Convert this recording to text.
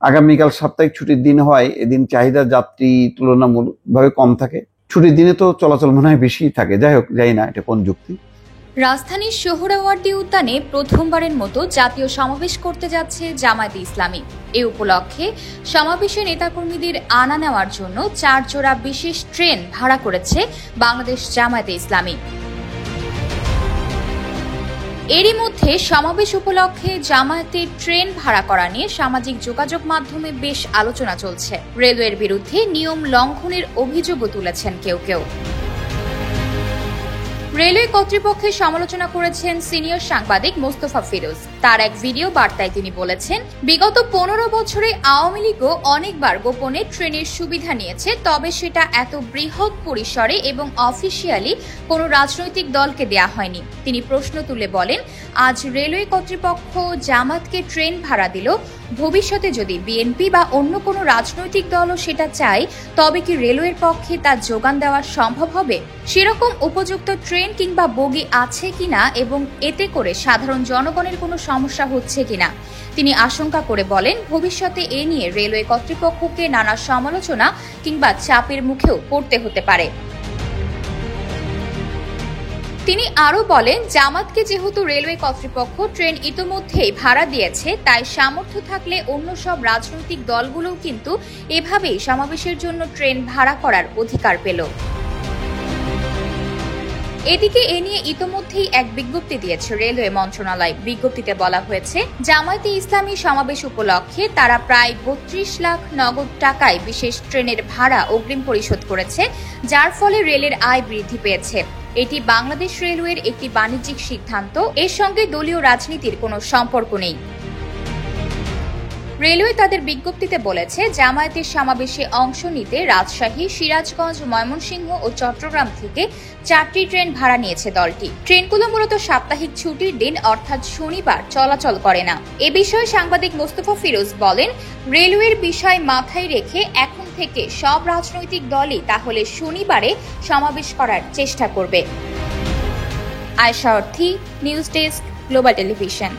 আগামীকাল সাপ্তাহিক ছুটির দিন হয়, এদিন চাহিদা যাত্রী তুলনামূলকভাবে কম থাকে। ছুটির দিনে তো চলাচল মনে হয় বেশি থাকে। যাই হোক, জানি না এটা কোন যুক্তি। রাজধানীর সোহরাওয়ার্দী উদ্যানে প্রথমবারের মতো জাতীয় সমাবেশ করতে যাচ্ছে জামায়াতে ইসলামী। এ উপলক্ষে সমাবেশে নেতাকর্মীদের আনা নেওয়ার জন্য 4 জোড়া বিশেষ ট্রেন ভাড়া করেছে বাংলাদেশ জামায়াতে ইসলামী। এরই মধ্যে সমাবেশ উপলক্ষে জামায়াতের ট্রেন ভাড়া করা নিয়ে সামাজিক যোগাযোগ মাধ্যমে বেশ আলোচনা চলছে। রেলওয়ের বিরুদ্ধে নিয়ম লঙ্ঘনের অভিযোগও তুলেছেন কেউ কেউ। রেলওয়ে কর্তৃপক্ষের সমালোচনা করেছেন সিনিয়র সাংবাদিক মোস্তফা ফিরোজ। তার এক ভিডিও বার্তায় তিনি বলেছেন, বিগত 15 বছরে আওয়ামী লীগও অনেকবার গোপনে ট্রেনের সুবিধা নিয়েছে, তবে সেটা এত বৃহৎ পরিসরে এবং অফিসিয়ালি কোনো রাজনৈতিক দলকে দেয়া হয়নি। তিনি প্রশ্ন তুলে বলেন, আজ রেলওয়ে কর্তৃপক্ষ জামাতকে ট্রেন ভাড়া দিল, ভবিষ্যতে যদি বিএনপি বা অন্য কোনো রাজনৈতিক দলও সেটা চায়, তবে কি রেলওয়ের পক্ষে তা যোগান দেওয়া সম্ভব হবে? সেরকম উপযুক্ত ট্রেন কিংবা বগি আছে কিনা এবং এতে করে সাধারণ জনগণের কোনো সমস্যা হচ্ছে কিনা তিনি আশঙ্কা করে বলেন, ভবিষ্যতে এ নিয়ে রেলওয়ে কর্তৃপক্ষকে নানা সমালোচনা কিংবা চাপের মুখেও পড়তে হতে পারে। তিনি আরও বলেন, জামাতকে যেহেতু রেলওয়ে কর্তৃপক্ষ ট্রেন ইতোমধ্যেই ভাড়া দিয়েছে, তাই সামর্থ্য থাকলে অন্য সব রাজনৈতিক দলগুলোও কিন্তু এভাবেই সমাবেশের জন্য ট্রেন ভাড়া করার অধিকার পেল। এদিকে এ নিয়ে ইতোমধ্যেই এক বিজ্ঞপ্তি দিয়েছে রেলওয়ে মন্ত্রণালয়। বিজ্ঞপ্তিতে বলা হয়েছে, জামায়াতে ইসলামী সমাবেশ উপলক্ষে তারা প্রায় 32 লাখ নগদ টাকায় বিশেষ ট্রেনের ভাড়া অগ্রিম পরিশোধ করেছে, যার ফলে রেলের আয় বৃদ্ধি পেয়েছে। এটি বাংলাদেশ রেলওয়ের একটি বাণিজ্যিক সিদ্ধান্ত, এর সঙ্গে দলীয় রাজনীতির কোনো সম্পর্ক নেই। রেলওয়ে তাদের বিজ্ঞপ্তিতে বলেছে, জামায়াতের সমাবেশে অংশ নিতে রাজশাহী, সিরাজগঞ্জ, ময়মনসিংহ ও চট্টগ্রাম থেকে 4টি ট্রেন ভাড়া নিয়েছে দলটি। ট্রেনগুলো মূলত সাপ্তাহিক ছুটির দিন অর্থাৎ শনিবার চলাচল করে না। এ বিষয়ে সাংবাদিক মোস্তফা ফিরোজ বলেন, রেলওয়ের বিষয় মাথায় রেখে এখন থেকে সব রাজনৈতিক দলই তাহলে শনিবারে সমাবেশ করার চেষ্টা করবে। আয়েশা অর্থী, নিউজ ডেস্ক, গ্লোবাল টেলিভিশন।